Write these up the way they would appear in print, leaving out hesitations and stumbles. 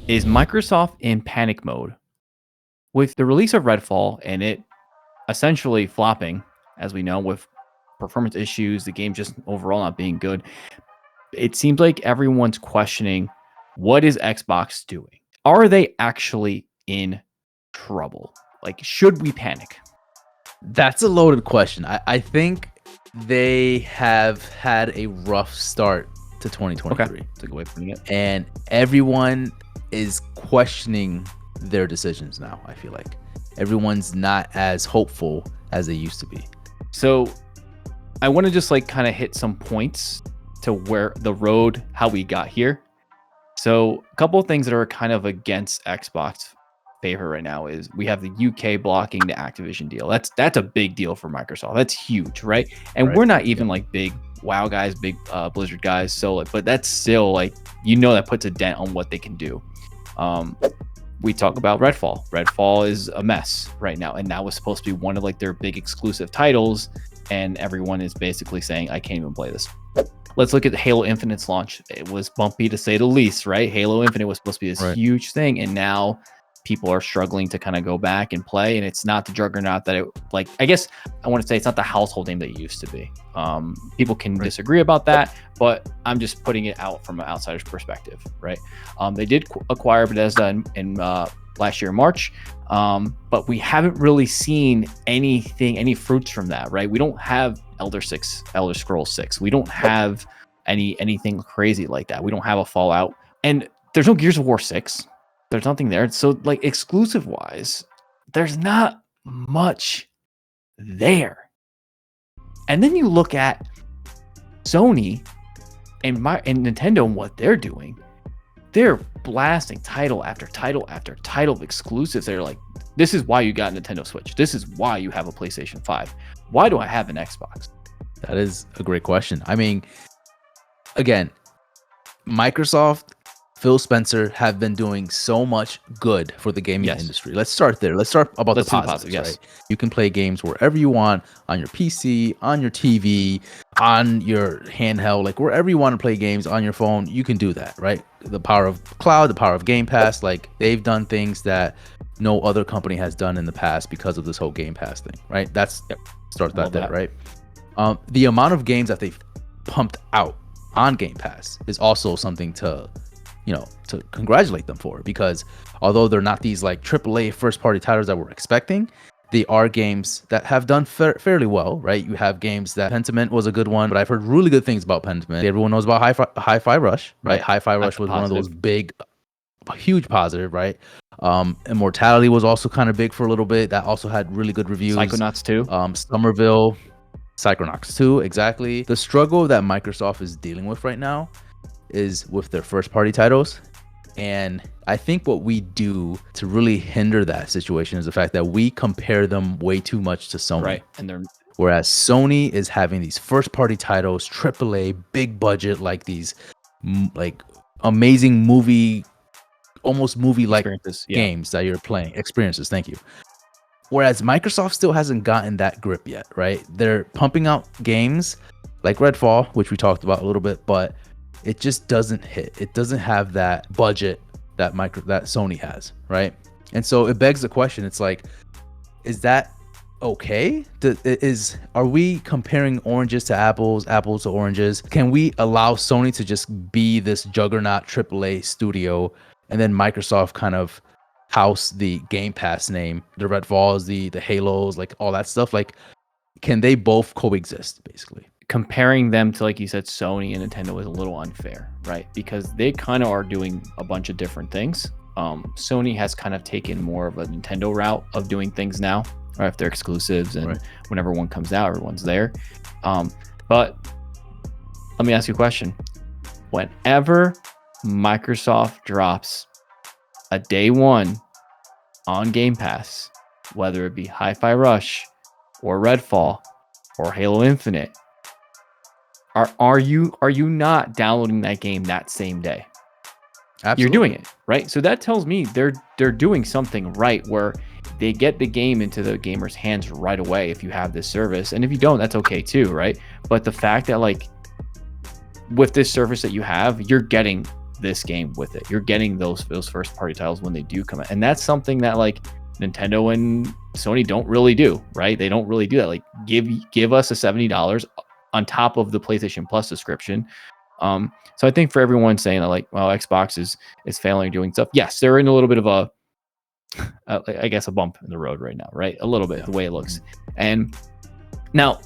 Is Microsoft in panic mode with the release of Redfall and it essentially flopping, as we know, with performance issues, the game just overall not being good? It seems like everyone's questioning, what is Xbox doing? Are they actually in trouble? Like, should we panic? That's a loaded question. I think they have had a rough start to 2023. Okay, that's a good way of putting it. And everyone is questioning their decisions now. I feel like everyone's not as hopeful as they used to be. So I want to just like kind of hit some points to where the road, how we got here. So a couple of things that are kind of against Xbox favor right now is we have the UK blocking the Activision deal. That's a big deal for Microsoft. That's huge, right? And we're not even like big WoW guys, big Blizzard guys. So, like, but that's still like, that puts a dent on what they can do. We talk about Redfall. Redfall is a mess right now, and that was supposed to be one of like their big exclusive titles, and everyone is basically saying, I can't even play this. Let's look at Halo Infinite's launch. It was bumpy to say the least, right? Halo Infinite was supposed to be this huge thing, and now people are struggling to kind of go back and play, and it's not the juggernaut that it, like, I guess I want to say it's not the household name that it used to be. People can disagree about that, but I'm just putting it out from an outsider's perspective, right? They did acquire Bethesda in last year in March, but we haven't really seen any fruits from that, right? We don't have Elder Scrolls 6. We don't have anything crazy like that. We don't have a Fallout, and there's no Gears of War 6. There's nothing there. So like exclusive wise, there's not much there. And then you look at Sony and Nintendo and what they're doing. They're blasting title after title after title of exclusives. They're like, this is why you got a Nintendo Switch. This is why you have a PlayStation 5. Why do I have an Xbox? That is a great question. I mean, again, Microsoft, Phil Spencer have been doing so much good for the gaming industry. Let's start there. Let's start about the positives, right? You can play games wherever you want, on your PC, on your TV, on your handheld, like wherever you want to play games on your phone, you can do that, right? The power of cloud, the power of Game Pass, like they've done things that no other company has done in the past because of this whole Game Pass thing, right? Start that there, right? The amount of games that they've pumped out on Game Pass is also something to congratulate them for, because although they're not these like AAA first party titles that we're expecting, they are games that have done fairly well, right? You have games that Pentiment was a good one, but I've heard really good things about Pentiment. Everyone knows about Hi-Fi Rush, right? Hi-Fi Rush was one of those big, huge positive, right? Immortality was also kind of big for a little bit. That also had really good reviews. Psychonauts 2. Somerville, Psychonauts 2, exactly. The struggle that Microsoft is dealing with right now is with their first party titles, and I think what we do to really hinder that situation is the fact that we compare them way too much to Sony, right? And whereas Sony is having these first party titles, AAA, big budget, like these like amazing movie, almost movie like games that you're playing, experiences. Thank you. Whereas Microsoft still hasn't gotten that grip yet, right? They're pumping out games like Redfall, which we talked about a little bit, but it just doesn't hit. It doesn't have that budget that Sony has, right? And so it begs the question. It's like, is that okay? Are we comparing oranges to apples, apples to oranges? Can we allow Sony to just be this juggernaut AAA studio, and then Microsoft kind of house the Game Pass name, the Redfalls, the Halos, like all that stuff? Like, can they both coexist, basically? Comparing them to, like you said, Sony and Nintendo is a little unfair, right? Because they kind of are doing a bunch of different things. Sony has kind of taken more of a Nintendo route of doing things now, right? If they're exclusives and whenever one comes out, everyone's there. But let me ask you a question. Whenever Microsoft drops a day one on Game Pass, whether it be Hi-Fi Rush or Redfall or Halo Infinite, are you not downloading that game that same day? Absolutely. You're doing it, right? So that tells me they're doing something right, where they get the game into the gamer's hands right away if you have this service. And if you don't, that's okay too, right? But the fact that like with this service that you have, you're getting this game with it. You're getting those first party titles when they do come out, and that's something that like Nintendo and Sony don't really do, right? They don't really do that. Like give us a $70 on top of the PlayStation Plus subscription. So I think for everyone saying that like, well, Xbox is failing doing stuff. Yes, they're in a little bit of a I guess a bump in the road right now, right? A little bit the way it looks. And now,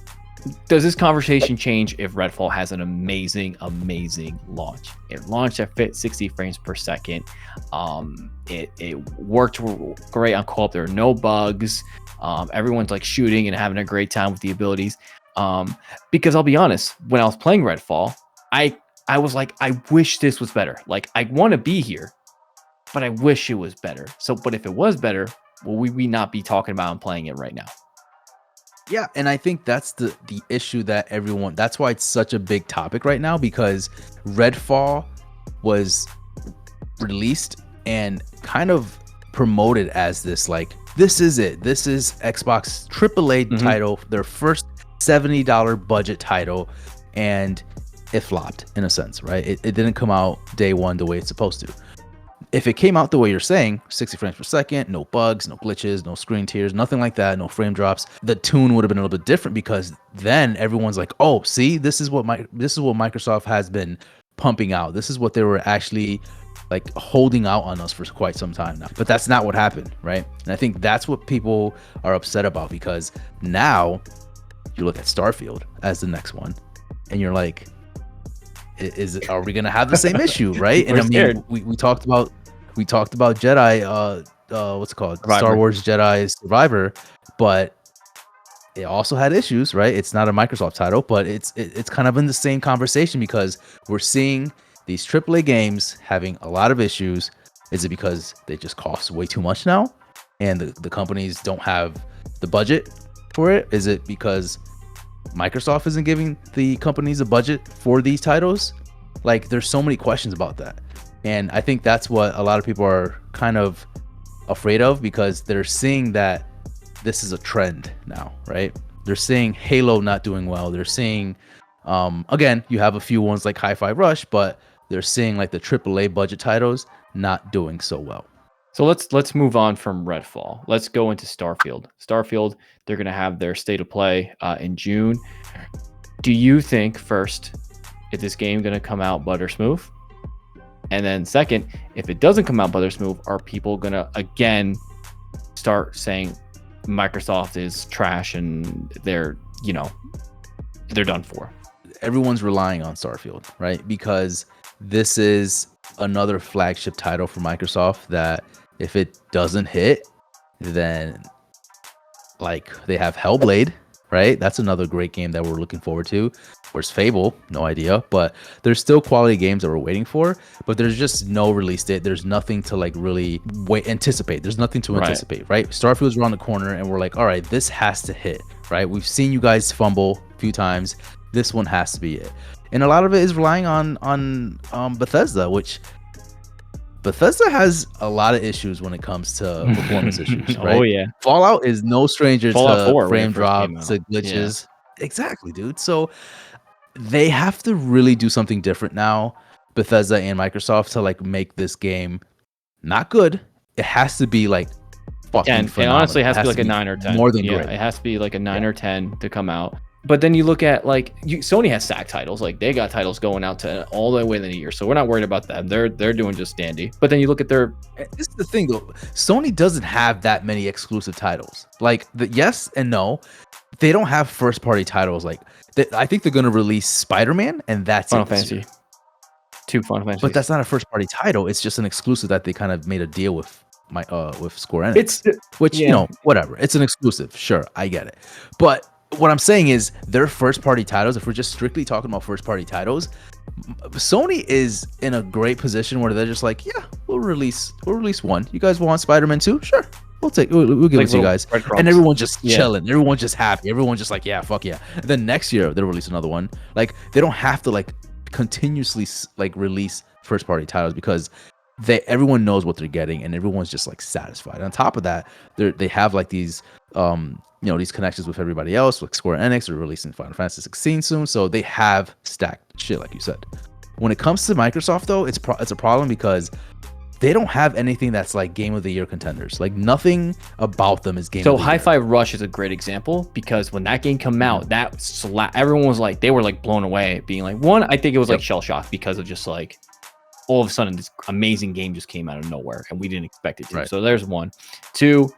does this conversation change if Redfall has an amazing launch? It launched at 60 frames per second. It worked great on co-op. There are no bugs. Everyone's like shooting and having a great time with the abilities. Because I'll be honest, when I was playing Redfall, I was like, I wish this was better. Like, I want to be here, but I wish it was better. So, but if it was better, will we not be talking about and playing it right now? Yeah, and I think that's the issue that everyone, that's why it's such a big topic right now, because Redfall was released and kind of promoted as this, like, this is it. This is Xbox AAA title, their first $70 budget title, and it flopped in a sense, right? It didn't come out day one the way it's supposed to. If it came out the way you're saying, 60 frames per second, no bugs, no glitches, no screen tears, nothing like that, no frame drops, the tune would have been a little bit different, because then everyone's like, oh, see, this is what Microsoft has been pumping out. This is what they were actually like holding out on us for quite some time now. But that's not what happened, right? And I think that's what people are upset about, because now you look at Starfield as the next one and you're like, are we gonna have the same issue, right? And I mean, we talked about Jedi, what's it called, Survivor. Star Wars Jedi Survivor, but it also had issues, right? It's not a Microsoft title, but it's kind of in the same conversation, because we're seeing these AAA games having a lot of issues. Is it because they just cost way too much now, and the companies don't have the budget for it? Is it because Microsoft isn't giving the companies a budget for these titles? Like, there's so many questions about that, and I think that's what a lot of people are kind of afraid of, because they're seeing that this is a trend now, right? They're seeing Halo not doing well. They're seeing, again, you have a few ones like Hi-Fi Rush, but they're seeing like the AAA budget titles not doing so well. So let's move on from Redfall. Let's go into Starfield. Starfield, they're going to have their state of play in June. Do you think, first, is this game going to come out butter smooth? And then second, if it doesn't come out butter smooth, are people going to again start saying Microsoft is trash and they're done for? Everyone's relying on Starfield, right? Because this is another flagship title for Microsoft that if it doesn't hit, then like they have Hellblade, right? That's another great game that we're looking forward to. Where's Fable? No idea, but there's still quality games that we're waiting for, but there's just no release date. There's nothing to like really anticipate. There's nothing to anticipate, right? Starfield's around the corner and we're like, all right, this has to hit, right? We've seen you guys fumble a few times. This one has to be it. And a lot of it is relying on Bethesda, which Bethesda has a lot of issues when it comes to performance issues, right? Oh yeah. Fallout is no stranger Fallout to 4, frame drops, to glitches. Yeah. Exactly, dude. So they have to really do something different now, Bethesda and Microsoft, to like make this game not good. It has to be like fucking phenomenal. It honestly has to be like a 9 or 10. More than great. It has to be like a 9 or 10 to come out. But then you look at like Sony has SAG titles, like they got titles going out to all the way in the year, so we're not worried about them. They're doing just dandy. But then you look at their. This is the thing though, Sony doesn't have that many exclusive titles. Like yes and no, they don't have first party titles. Like I think they're gonna release Spider-Man, and that's Final Fantasy. 2 Final Fantasy. But that's not a first party title. It's just an exclusive that they kind of made a deal with Square Enix. Which whatever. It's an exclusive. Sure, I get it, but. What I'm saying is their first party titles, if we're just strictly talking about first party titles, Sony is in a great position where they're just like, yeah, we'll release one. You guys want Spider-Man 2? Sure. We'll give it to you guys. And everyone's just chilling. Everyone's just happy. Everyone's just like, yeah, fuck yeah. And then next year they'll release another one. Like they don't have to like continuously like release first party titles, because everyone knows what they're getting and everyone's just like satisfied. On top of that, they have like these these connections with everybody else, like Square Enix. They're releasing Final Fantasy 16 soon, so they have stacked shit, like you said. When it comes to Microsoft, though, it's a problem because they don't have anything that's like Game of the Year contenders. Like nothing about them is Game of the Year. So Hi-Fi Rush is a great example because when that game came out, everyone was like, they were like blown away, being like, one, I think it was like shell shock because of just like all of a sudden this amazing game just came out of nowhere and we didn't expect it to. So there's one. Two,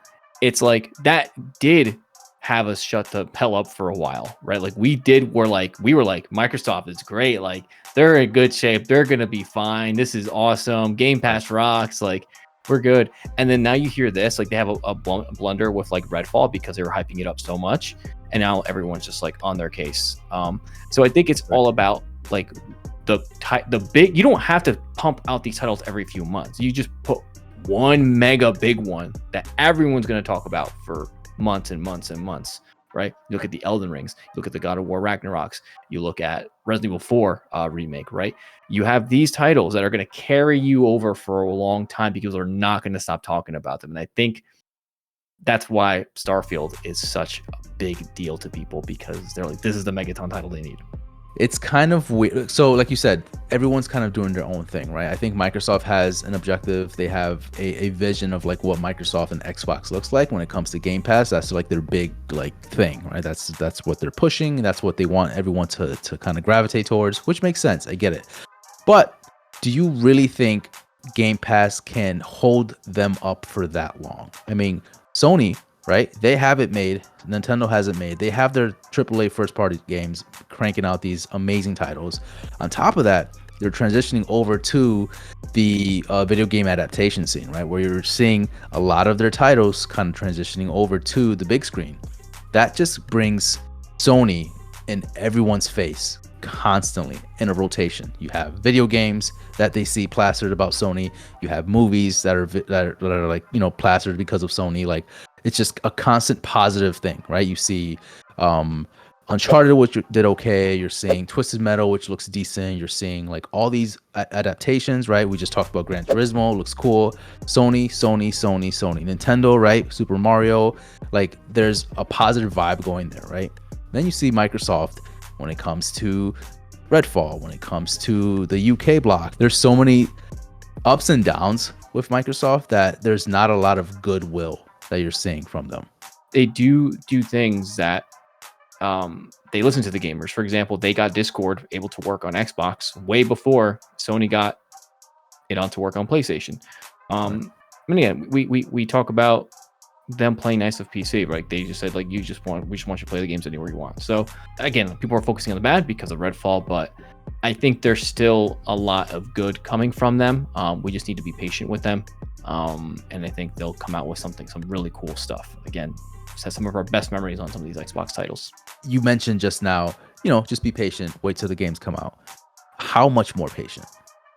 it's like that did have us shut the hell up for a while, right? Like we were like Microsoft is great, like they're in good shape, they're gonna be fine, this is awesome, Game Pass rocks, like we're good. And then now you hear this, like they have a blunder with like Redfall because they were hyping it up so much, and now everyone's just like on their case. So I think it's all about like the big, you don't have to pump out these titles every few months, you just put one mega big one that everyone's going to talk about for months and months and months, right? You look at the Elden Rings, you look at the God of War Ragnaroks, you look at Resident Evil 4 remake, right? You have these titles that are going to carry you over for a long time because they're not going to stop talking about them. And I think that's why Starfield is such a big deal to people, because they're like, this is the megaton title they need. It's kind of weird. So like you said, everyone's kind of doing their own thing, right? I think Microsoft has an objective. They have a vision of like what Microsoft and Xbox looks like when it comes to Game Pass. That's like their big like thing, right? That's what they're pushing. That's what they want everyone to kind of gravitate towards, which makes sense. I get it. But do you really think Game Pass can hold them up for that long? I mean, Sony, right? They have it made. Nintendo has it made. They have their AAA first-party games cranking out these amazing titles. On top of that, they're transitioning over to the video game adaptation scene, right? Where you're seeing a lot of their titles kind of transitioning over to the big screen. That just brings Sony in everyone's face constantly in a rotation. You have video games that they see plastered about Sony. You have movies that are like, you know, plastered because of Sony. Like, it's just a constant positive thing, right? You see Uncharted, which did okay. You're seeing Twisted Metal, which looks decent. You're seeing like all these adaptations, right? We just talked about Gran Turismo, looks cool. Sony. Nintendo, right? Super Mario. Like, there's a positive vibe going there, right? Then you see Microsoft when it comes to Redfall, when it comes to the UK block. There's so many ups and downs with Microsoft that there's not a lot of goodwill that you're seeing from them. They do things that they listen to the gamers. For example, they got Discord able to work on Xbox way before Sony got it on to work on PlayStation. And again, we talk about them playing nice with PC, right? They just said like, we just want you to play the games anywhere you want. So again, people are focusing on the bad because of Redfall, but I think there's still a lot of good coming from them. We just need to be patient with them. And I think they'll come out with some really cool stuff. Again, just have some of our best memories on some of these Xbox titles. You mentioned just now, you know, just be patient, wait till the games come out. How much more patient?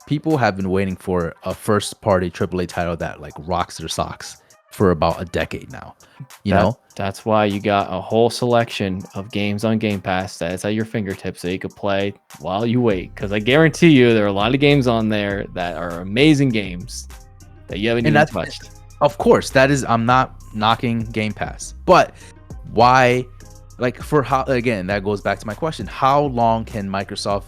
People have been waiting for a first party AAA title that like rocks their socks for about a decade now. You know, that's why you got a whole selection of games on Game Pass that's at your fingertips that you could play while you wait. Because I guarantee you there are a lot of games on there that are amazing games that you haven't even touched. Of course, that is, I'm not knocking Game Pass, but why? Like, for how, again, that goes back to my question: how long can Microsoft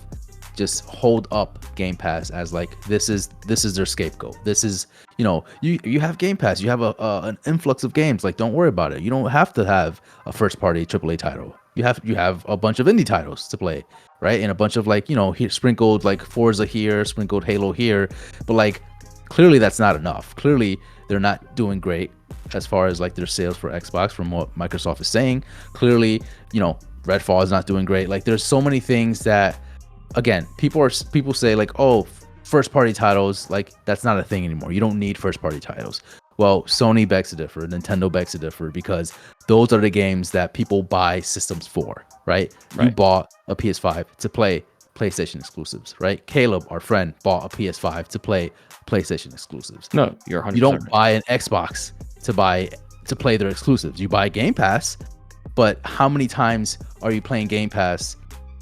just hold up Game Pass as like, this is their scapegoat? This is, you know, you have Game Pass, you have an influx of games. Like, don't worry about it. You don't have to have a first party AAA title. You have a bunch of indie titles to play, right? And a bunch of like, you know, sprinkled like Forza here, sprinkled Halo here, but like, clearly that's not enough. Clearly they're not doing great as far as like their sales for Xbox from what Microsoft is saying. Clearly, you know, Redfall is not doing great. Like, there's so many things that, again, people say like, oh, first party titles, like, that's not a thing anymore. You don't need first party titles. Well, Sony begs to differ, Nintendo begs to differ, because those are the games that people buy systems for, right? You bought a PS5 to play PlayStation exclusives, right? Caleb, our friend, bought a PS5 to play PlayStation exclusives. No, you're 100%. You don't buy an Xbox to play their exclusives. You buy Game Pass, but how many times are you playing Game Pass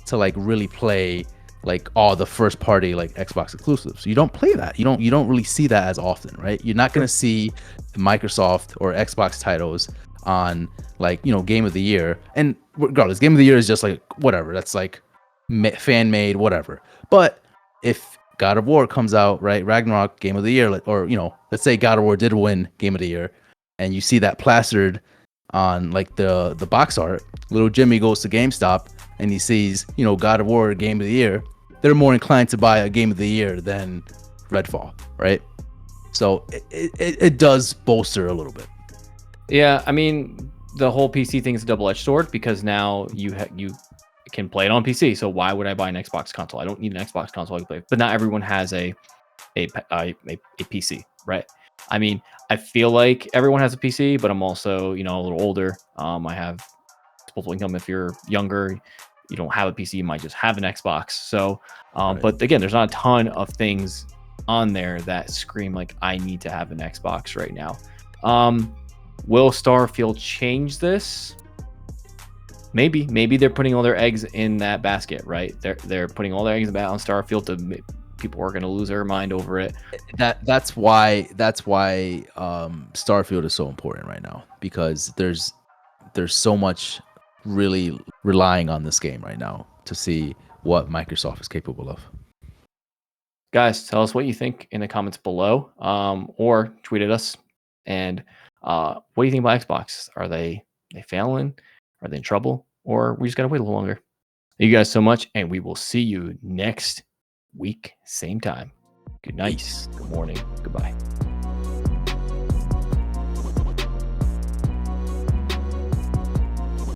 to like really play like all the first party like Xbox exclusives? You don't play that. You don't really see that as often, right? You're not going to see Microsoft or Xbox titles on like, you know, Game of the Year. And regardless, Game of the Year is just like whatever. That's like fan made, whatever. But if God of War comes out, right, Ragnarok Game of the Year, or let's say God of War did win Game of the Year, and you see that plastered on like the box art, little Jimmy goes to GameStop and he sees God of War Game of the Year, they're more inclined to buy a Game of the Year than Redfall, right? So it does bolster a little bit. Yeah, I mean, the whole PC thing is a double-edged sword because now you can play it on PC. So why would I buy an Xbox console? I don't need an Xbox console to play. But not everyone has a PC, right? I mean, I feel like everyone has a PC, but I'm also a little older. I have disposable income. If you're younger, you don't have a PC, you might just have an Xbox. So, Right. but again, there's not a ton of things on there that scream like I need to have an Xbox right now. Will Starfield change this? Maybe they're putting all their eggs in that basket, right? They're putting all their eggs on Starfield to people are going to lose their mind over it. That's why Starfield is so important right now, because there's so much really relying on this game right now to see what Microsoft is capable of. Guys, tell us what you think in the comments below, or tweet at us. And what do you think about Xbox? Are they failing? Are they in trouble? Or we just got to wait a little longer? Thank you guys so much, and we will see you next week, same time. Good night, Peace. Good morning, goodbye.